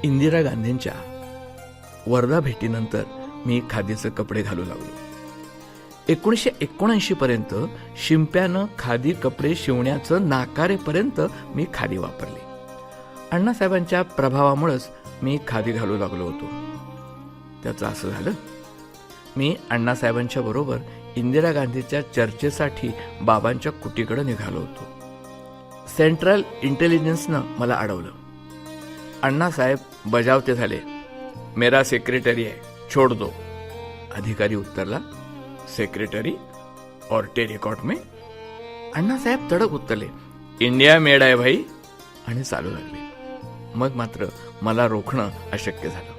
इंदिरा गांधींच्या वर्धा भेटीनंतर मी खादीचे कपडे घालू लागलो. 1979 पर्यंत शिंप्यानं खादी कपडे शिवण्याचं नाकारेपर्यंत मी खादी वापरली. अण्णासाहेबांच्या प्रभावामुळेच मी खादी घालू लागलो होतो. त्याचं असं झालं, मी अण्णासाहेबांच्या बरोबर इंदिरा गांधीच्या चर्चेसाठी बाबांच्या कुटीकडे निघालो होतो. सेंट्रल इंटेलिजन्सनं मला अडवलं. अण्णासाहेब बजावते झाले, मेरा सेक्रेटरी है, छोड़ दो. अधिकारी उत्तरला, सेक्रेटरी और टेलिकॉट में. अण्णासाहेब तडक उत्तरले, इंडिया मेड आहे भाई, आणि चालू लागले. मग मात्र मला रोखणं अशक्य झालं.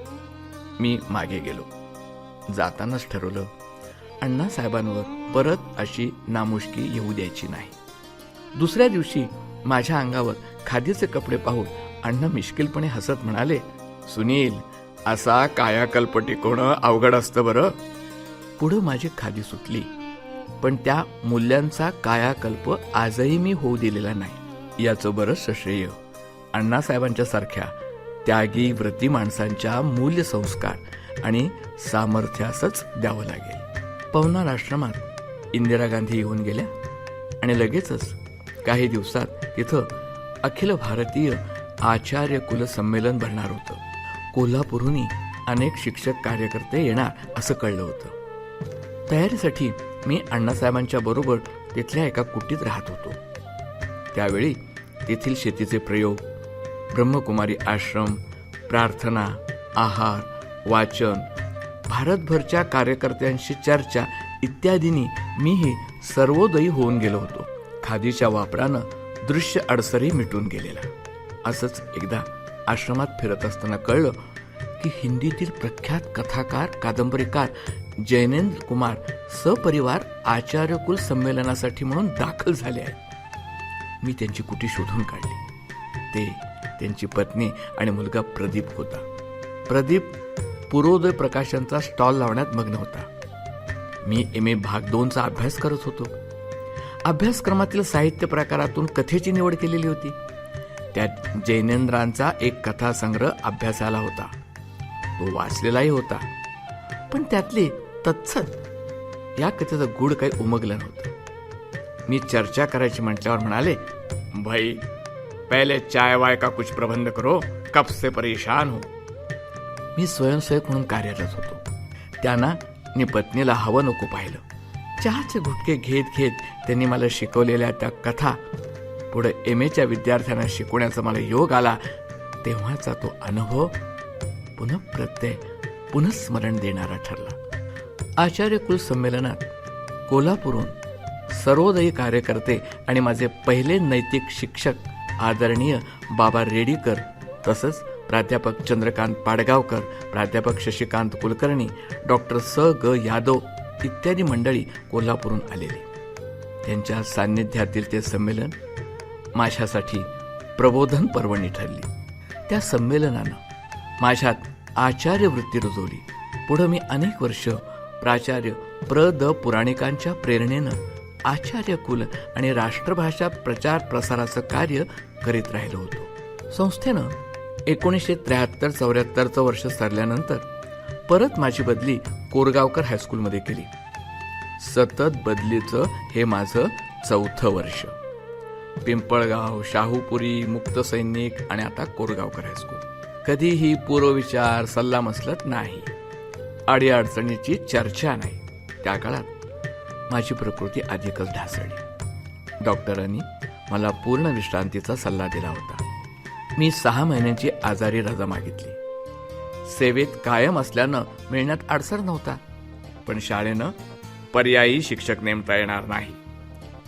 मी मागे गेलो. जातानाच ठरवलं, अण्णासाहेबांवर परत अशी नामुष्की येऊ द्यायची नाही. दुसऱ्या दिवशी माझ्या अंगावर खादीचे कपडे पाहून अण्णा मिश्किलपणे हसत म्हणाले, सुनील, असा कायाकल्प टिकवणं अवघड असतं बरं. पुढं माझी खादी सुटली, पण त्या मूल्यांचा कायाकल्प आजही मी होऊ दिलेला नाही. याचं बरंचसं श्रेय अण्णासाहेबांच्या सारख्या त्यागी व्रती माणसांच्या मूल्य संस्कार आणि सामर्थ्यासच द्यावं लागेल. पवनार आश्रमात इंदिरा गांधी येऊन गेल्या आणि लगेचच काही दिवसात तिथं अखिल भारतीय आचार्य कुल संमेलन भरणार होतं. कोल्हापूरहूनही अनेक शिक्षक कार्यकर्ते येणार असं कळलं होतं. तयारीसाठी मी अण्णासाहेबांच्या बरोबर तिथल्या एका कुटीत राहत होतो. त्यावेळी तेथील शेतीचे प्रयोग, ब्रह्मकुमारी आश्रम, प्रार्थना, आहार, वाचन, भारतभरच्या कार्यकर्त्यांशी चर्चा इत्यादींनी मीही सर्वोदयी होऊन गेलो होतो. खादीच्या वापरानं दृश्य अडसरही मिटून गेलेला. असंच एकदा आश्रमात फिरत असताना कळलं की हिंदीतील प्रख्यात कथाकार, कादंबरीकार जैनेंद्र कुमार सपरिवार आचार्यकुल संमेलनासाठी म्हणून दाखल झाले आहेत. मी त्यांची कुटी शोधून काढली. ते, त्यांची पत्नी आणि मुलगा प्रदीप होता. प्रदीप पूर्वोदय प्रकाशनचा स्टॉल लावण्यात मग्न होता. मी MA भाग 2चा अभ्यास करत होतो. अभ्यासक्रमातील साहित्य प्रकारातून कथेची निवड केलेली होती. त्यात जैनेंद्रांचा एक कथासंग्रह अभ्यासाला होता. तो वाचलेलाही होता, पण त्यातली तत्सत या कथेचं गूढ काही उमगलं नव्हतं. मी चर्चा करायची म्हटल्यावर म्हणाले, भाई पहले चाय वाय का कुछ प्रबंध करो, कब से परेशान हो. मी स्वयंसेवक म्हणून कार्यरत होतो. त्यांना नि पत्नीला हवं नको पाहिलं. चहाचे घुटके घेत घेत त्यांनी मला शिकवलेल्या त्या कथा पुढे MAच्या विद्यार्थ्यांना शिकवण्याचा मला योग आला. तेव्हाचा तो अनुभव पुनःस्मरण देणारा ठरला. आचार्यकुल संमेलनात कोल्हापूरहून सर्वोदयी कार्यकर्ते आणि माझे पहिले नैतिक शिक्षक आदरणीय बाबा रेडीकर, तसंच प्राध्यापक चंद्रकांत पाडगावकर, प्राध्यापक शशिकांत कुलकर्णी, डॉक्टर स.ग. यादव इत्यादी मंडळी कोल्हापूरहून आलेली. त्यांच्या सान्निध्यातील ते संमेलन माझ्यासाठी प्रबोधन पर्वणी ठरली. त्या संमेलनानं माझ्यात आचार्य वृत्ती रुजवली. पुढं मी अनेक वर्ष प्राचार्य प्र.द. पुराणिकांच्या प्रेरणेनं आचार्यकुल आणि राष्ट्रभाषा प्रचार प्रसाराचं कार्य करीत राहिलो होतो. संस्थेनं 1973-74 वर्ष सरल्यानंतर परत माझी बदली कोरगावकर हायस्कूलमध्ये केली. सतत बदलीचं हे माझं 4थं वर्ष. पिंपळगाव, शाहूपुरी, मुक्त सैनिक आणि आता कोरगावकर हायस्कूल. कधीही पूर्वविचार, सल्लामसलत नाही, अडीअडचणीची चर्चा नाही. त्या काळात माझी प्रकृती अधिकच ढासळली. डॉक्टरांनी मला पूर्ण विश्रांतीचा सल्ला दिला होता. मी 6 महिन्यांची आजारी रजा मागितली. सेवेत कायम असल्यानं मिळण्यात अडसर नव्हता, पण शाळेनं पर्यायी शिक्षक नेमता येणार नाही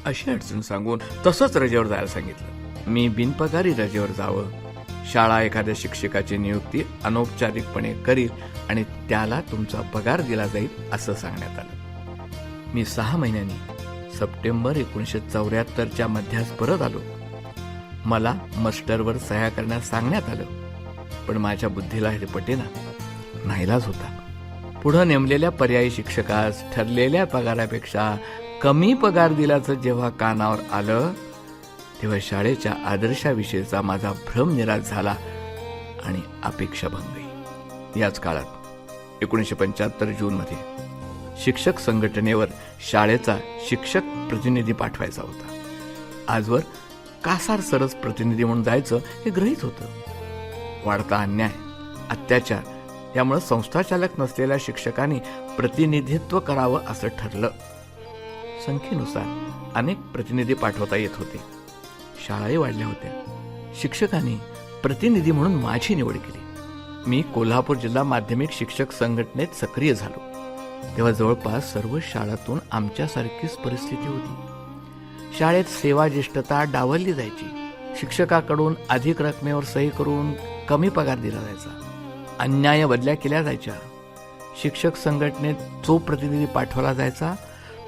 अशी अडचण सांगून तसंच रजेवर जायला सांगितलं. मी बिनपगारी रजेवर जावं. शाळा एखाद्या शिक्षकाची नियुक्ती अनौपचारिकपणे करील आणि त्याला तुमचा पगार दिला जाईल असं सांगण्यात आलं. मी 6 महिन्यांनी सप्टेंबर 1974च्या मध्यास परत आलो. मला मस्टरवर सह्या करण्यास सांगण्यात आलं, पण माझ्या बुद्धीला हे पटेना. नाईलाज होता. पुढं नेमलेल्या पर्यायी शिक्षकास ठरलेल्या पगारापेक्षा कमी पगार दिल्याचं जेव्हा कानावर आलं, तेव्हा शाळेच्या आदर्शाविषयीचा माझा भ्रम निराश झाला आणि अपेक्षाभंगही. याच काळात 1975 जूनमध्ये शिक्षक संघटनेवर शाळेचा शिक्षक प्रतिनिधी पाठवायचा होता. आजवर कासार सरस प्रतिनिधी म्हणून जायचं हे गृहीत होतं. वाढता अन्याय, अत्याचार यामुळे संस्थाचालक नसलेल्या शिक्षकांनी प्रतिनिधित्व करावं असं ठरलं. संख्येनुसार अनेक प्रतिनिधी पाठवता येत होते. शाळाही वाढल्या होत्या. शिक्षकांनी प्रतिनिधी म्हणून माझी निवड केली. मी कोल्हापूर जिल्हा माध्यमिक शिक्षक संघटनेत सक्रिय झालो. तेव्हा जवळपास सर्व शाळांतून आमच्यासारखीच परिस्थिती होती. शाळेत सेवा ज्येष्ठता डावलली जायची. शिक्षकाकडून अधिक रकमेवर सही करून कमी पगार दिला जायचा. अन्याय बदल्या केल्या जायच्या. शिक्षक संघटनेत जो प्रतिनिधी पाठवला जायचा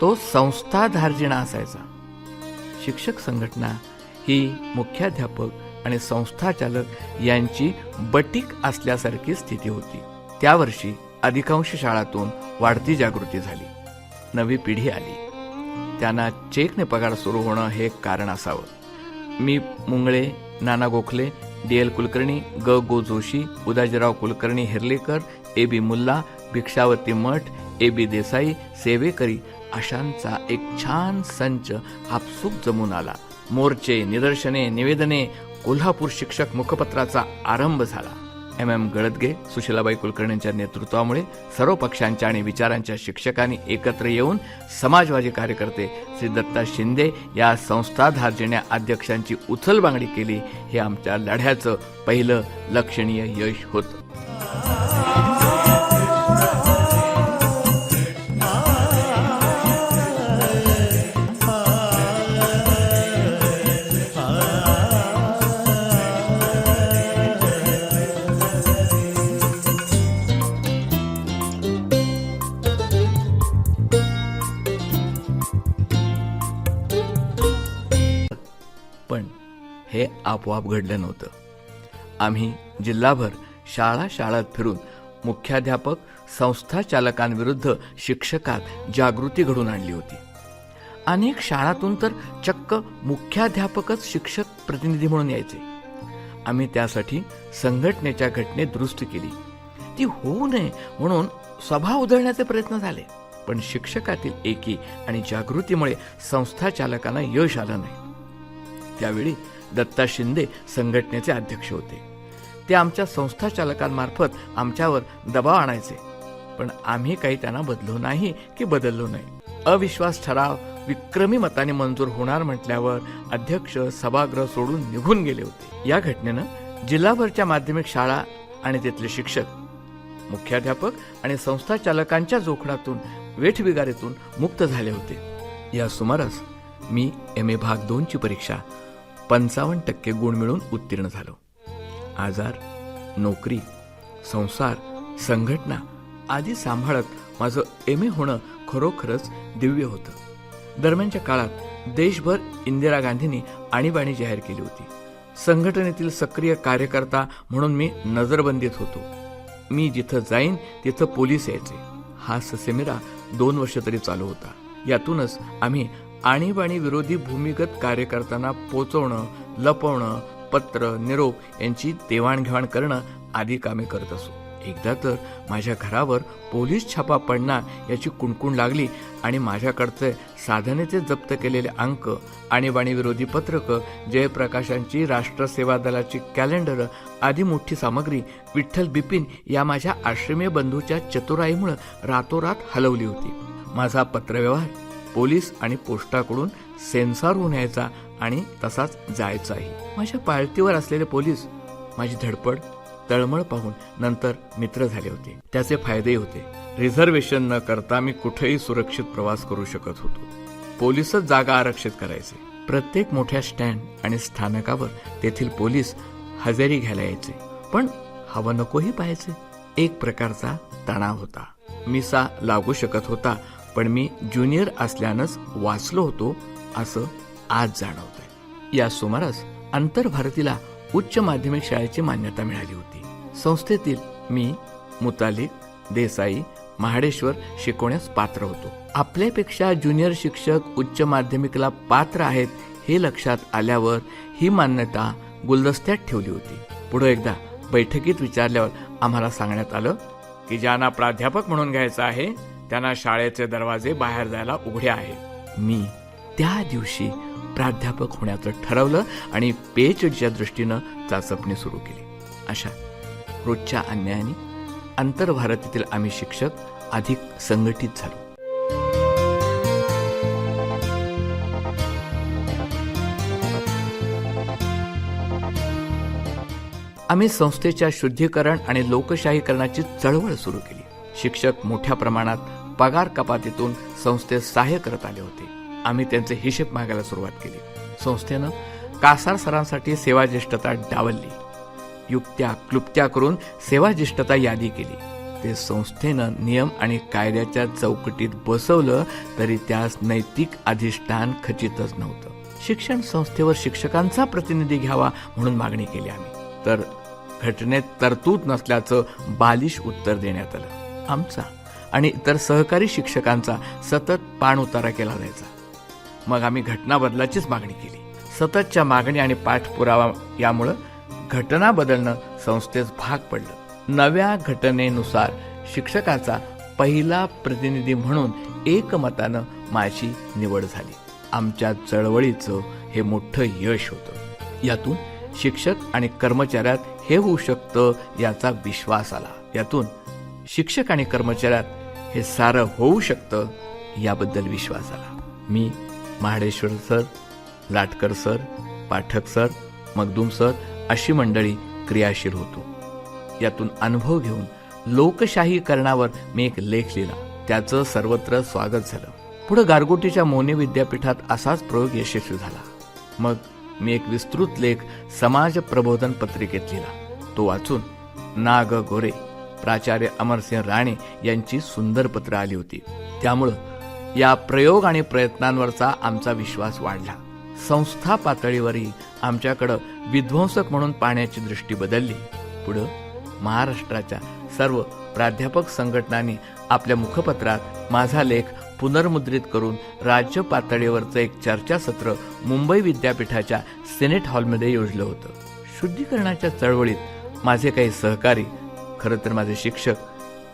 तो संस्थाधार्जिणा असायचा. शिक्षक संघटना ही मुख्याध्यापक आणि संस्थाचालक यांची बटीक असल्यासारखी स्थिती होती. त्या वर्षी अधिकांश शाळांतून वाढती जागृती झाली. नवी पिढी आली. त्यांना चेकने पगार सुरू होणं हे कारण असावं. मी मुंगळे, नाना गोखले, डी.एल. कुलकर्णी, गो जोशी, उदाजीराव कुलकर्णी हिरलेकर, ए.बी. मुल्ला, भिक्षावती मठ, ए.बी. देसाई, सेवेकरी अशांचा एक छान संच आपसूक जमून आला. मोर्चे, निदर्शने, निवेदने, कोल्हापूर शिक्षक मुखपत्राचा आरंभ झाला. एम गळदगे, सुशीलाबाई कुलकर्णींच्या नेतृत्वामुळे सर्व पक्षांच्या आणि विचारांच्या शिक्षकांनी एकत्र येऊन समाजवादी कार्यकर्ते श्री दत्ता शिंदे या संस्थाधार्जिण्या अध्यक्षांची उचलबांगडी केली. हे आमच्या लढ्याचं पहिलं लक्षणीय यश होतं. पण हे आपोआप घडलं नव्हतं. आम्ही जिल्हाभर शाळात फिरून मुख्याध्यापक, संस्थाचालकांविरुद्ध शिक्षकात जागृती घडून आणली होती. अनेक शाळांतून तर चक्क मुख्याध्यापकच शिक्षक प्रतिनिधी म्हणून यायचे. आम्ही त्यासाठी संघटनेच्या घटनेत दुरुस्ती केली. ती होऊ नये म्हणून सभा उधळण्याचे प्रयत्न झाले. पण शिक्षकातील एकी आणि जागृतीमुळे संस्थाचालकांना यश आलं नाही. त्यावेळी दत्ता शिंदे संघटनेचे अध्यक्ष होते. ते आमच्या संस्थाचालकांमार्फत आमच्यावर दबाव आणायचे. पण आम्ही काही त्यांना बदललो नाही की बदललो नाही. अविश्वास ठराव विक्रमी मताने मंजूर होणार म्हटल्यावर अध्यक्ष सभागृह सोडून निघून गेले होते. या घटनेनं जिल्हाभरच्या माध्यमिक शाळा आणि तिथले शिक्षक, मुख्याध्यापक आणि संस्थाचालकांच्या जोखडातून, वेठबिगारीतून मुक्त झाले होते. या सुमारास मी MA भाग 2 ची परीक्षा 55% गुण मिळून उत्तीर्ण झालो. आजार, नोकरी, संसार, संघटना आदी सांभाळत माझं MA होणं खरोखरच दिव्य होतं. दरम्यानच्या काळात देशभर इंदिरा गांधींनी आणीबाणी जाहीर केली होती. संघटनेतील सक्रिय कार्यकर्ता म्हणून मी नजरबंदीत होतो. मी जिथं जाईन तिथं पोलीस यायचे. हा ससेमिरा 2 वर्ष तरी चालू होता. यातूनच आम्ही आणीबाणी विरोधी भूमिगत कार्यकर्त्यांना पोचवणं, लपवणं, पत्र, निरोप यांची देवाणघेवाण करणं आदी कामे करत असो. एकदा तर माझ्या घरावर पोलीस छापा पडणार याची कुणकुण लागली आणि माझ्याकडचे साधनेचे जप्त केलेले अंक, आणीबाणी विरोधी पत्रकं, जयप्रकाशांची राष्ट्रसेवा दलाची कॅलेंडर आदी मोठी सामग्री विठ्ठल बिपिन या माझ्या आश्रमीय बंधूच्या चतुराईमुळे रातोरात हलवली होती. माझा पत्रव्यवहार पोलीस आणि पोस्टाकडून सेन्सॉर होऊन यायचा आणि तसाच जायचाही. माझ्या पाळतीवर असलेले पोलीस माझी धडपड, तळमळ पाहून नंतर मित्र झाले होते. त्याचे फायदेही होते. रिझर्वेशन न करता मी कुठेही सुरक्षित प्रवास करू शकत होतो. पोलीसच जागा आरक्षित करायचे. प्रत्येक मोठ्या स्टँड आणि स्थानकावर तेथील पोलीस हजेरी घ्यायला यायचे. पण हवं नकोही पाहायचे. एक प्रकारचा तणाव होता. मिसा लागू शकत होता, पण मी ज्युनियर असल्यानंच वाचलो होतो असं आज जाणवतंय. या सुमारास आंतरभारतीला उच्च माध्यमिक शाळेची मान्यता मिळाली होती. संस्थेतील मी, मुतालिक, देसाई, महाडेश्वर शिकवण्यास पात्र होतो. आपल्यापेक्षा ज्युनियर शिक्षक उच्च माध्यमिकला पात्र आहेत हे लक्षात आल्यावर ही मान्यता गुलदस्त्यात ठेवली होती. पुढे एकदा बैठकीत विचारल्यावर आम्हाला सांगण्यात आलं की ज्यांना प्राध्यापक म्हणून घ्यायचं आहे त्यांना शाळेचे दरवाजे बाहेर जायला उघडे आहेत. मी त्या दिवशी प्राध्यापक होण्याचं ठरवलं आणि PhDच्या दृष्टीनं चाचपणी सुरू केली. अशा रोजच्या अन्यायाने आंतरभारतीतील आम्ही शिक्षक अधिक संघटित झालो. आम्ही संस्थेच्या शुद्धीकरण आणि लोकशाहीकरणाची चळवळ सुरू केली. शिक्षक मोठ्या प्रमाणात पगार कपातीतून संस्थेत सहाय्य करत आले होते. आम्ही त्यांचे हिशेब मागायला सुरुवात केली. संस्थेनं कासार सरांसाठी सेवाज्येष्ठता डावलली. युक्त्या क्लुप्त्या करून सेवाज्येष्ठता यादी केली. ते संस्थेनं नियम आणि कायद्याच्या चौकटीत बसवलं तरी त्यास नैतिक अधिष्ठान खचितच नव्हतं. शिक्षण संस्थेवर शिक्षकांचा प्रतिनिधी घ्यावा म्हणून मागणी केली आम्ही, तर घटनेत तरतूद नसल्याचं बालिश उत्तर देण्यात आलं. आमचा आणि इतर सहकारी शिक्षकांचा सतत पाणउतारा केला जायचा. मग आम्ही घटना बदलाचीच मागणी केली. सततच्या मागणी आणि पाठपुरावा यामुळं घटना बदलणं संस्थेस भाग पडलं. नव्या घटनेनुसार शिक्षकाचा पहिला प्रतिनिधी म्हणून एकमतानं माझी निवड झाली. आमच्या चळवळीचं हे मोठं यश होतं. यातून शिक्षक आणि कर्मचाऱ्यात हे होऊ शकतं याचा विश्वास आला. यातून शिक्षक आणि कर्मचाऱ्यात हे सारं होऊ शकतं याबद्दल विश्वास आला. मी Mahadeshwar sir, Latkar sir, Pathak sir, Magdum sir अशी मंडळी क्रियाशील होतो. यातून अनुभव घेऊन लोकशाहीकरणावर मी एक लेख लिहिला. त्याचं सर्वत्र स्वागत झालं. पुढे गारगोटीच्या मोने विद्यापीठात असाच प्रयोग यशस्वी झाला. मग मी एक विस्तृत लेख समाज प्रबोधन पत्रिकेत लिहिला. तो वाचून नाग गोरे, प्राचार्य अमरसिंह राणे यांची सुंदर पत्र आली होती. त्यामुळं या प्रयोग आणि प्रयत्नांवरचा आमचा विश्वास वाढला. संस्था पातळीवरही आमच्याकडं विध्वंसक म्हणून पाहण्याची दृष्टी बदलली. पुढं महाराष्ट्राच्या सर्व प्राध्यापक संघटनांनी आपल्या मुखपत्रात माझा लेख पुनर्मुद्रित करून राज्य पातळीवरचं एक चर्चासत्र मुंबई विद्यापीठाच्या सिनेट हॉलमध्ये योजलं होतं. शुद्धीकरणाच्या चळवळीत माझे काही सहकारी, खरं तर माझे शिक्षक,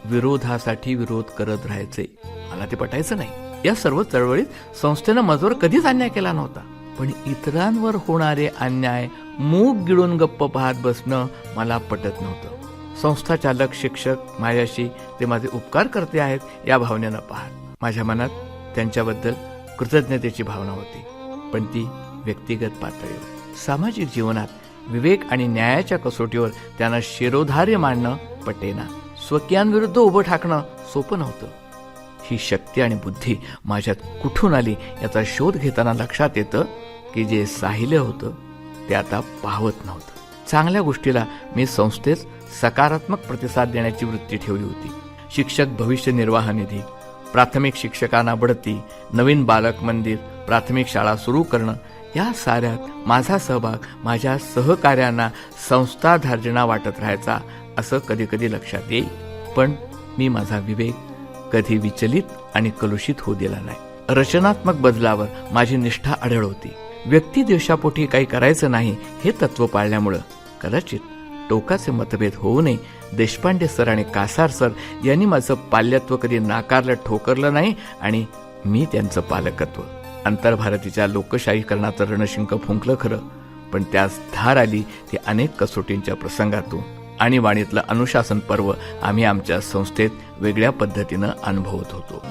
विरोधासाठी विरोध करत राहायचे. मला ते पटायचं नाही. या सर्व चळवळीत संस्थेनं माझ्यावर कधीच अन्याय केला नव्हता, पण इतरांवर होणारे अन्याय मूग गिळून गप्प पाहत बसणं मला पटत नव्हतं. संस्थाचालक, शिक्षक माझ्याशी ते माझे उपकार करते आहेत या भावनेनं पाहत माझ्या मनात त्यांच्याबद्दल कृतज्ञतेची भावना होती, पण ती व्यक्तिगत पातळीवर. सामाजिक जीवनात विवेक आणि न्यायाच्या कसोटीवर त्यांना शिरोधार्य मांडणं पटेना. स्वकीयांविरुद्ध उभं ठाकणं सोपं नव्हतं. ही शक्ती आणि बुद्धी माझ्यात कुठून आली याचा शोध घेताना लक्षात येतं की जे साहिलं होतं ते आता पाहवत नव्हतं. चांगल्या गोष्टीला मी संस्थेत सकारात्मक प्रतिसाद देण्याची वृत्ती ठेवली होती. शिक्षक भविष्य निर्वाह निधी, प्राथमिक शिक्षकांना बढती, नवीन बालक मंदिर, प्राथमिक शाळा सुरू करणं या साऱ्यात माझा सहभाग माझ्या सहकार्यांना संस्थाधार्जना वाटत राहायचा असं कधी कधी लक्षात येईल. पण मी माझा विवेक कधी विचलित आणि कलुषित होऊ दिला नाही. रचनात्मक बदलावर माझी निष्ठा अढळ होती. व्यक्तिद्वेषापोटी काही करायचं नाही हे तत्व पाळल्यामुळं कदाचित टोकाचे मतभेद होऊ नये. देशपांडे सर आणि कासार सर यांनी माझं पाल्यत्व कधी नाकारलं, ठोकरलं नाही आणि मी त्यांचं पालकत्व. आंतरभारतीच्या लोकशाहीकरणाचं रणशिंक फुंकलं खरं, पण त्यास धार आली ती अनेक कसोटींच्या प्रसंगातून. आणीबाणीतलं अनुशासन पर्व आम्ही आमच्या संस्थेत वेगळ्या पद्धतीनं अनुभवत होतो.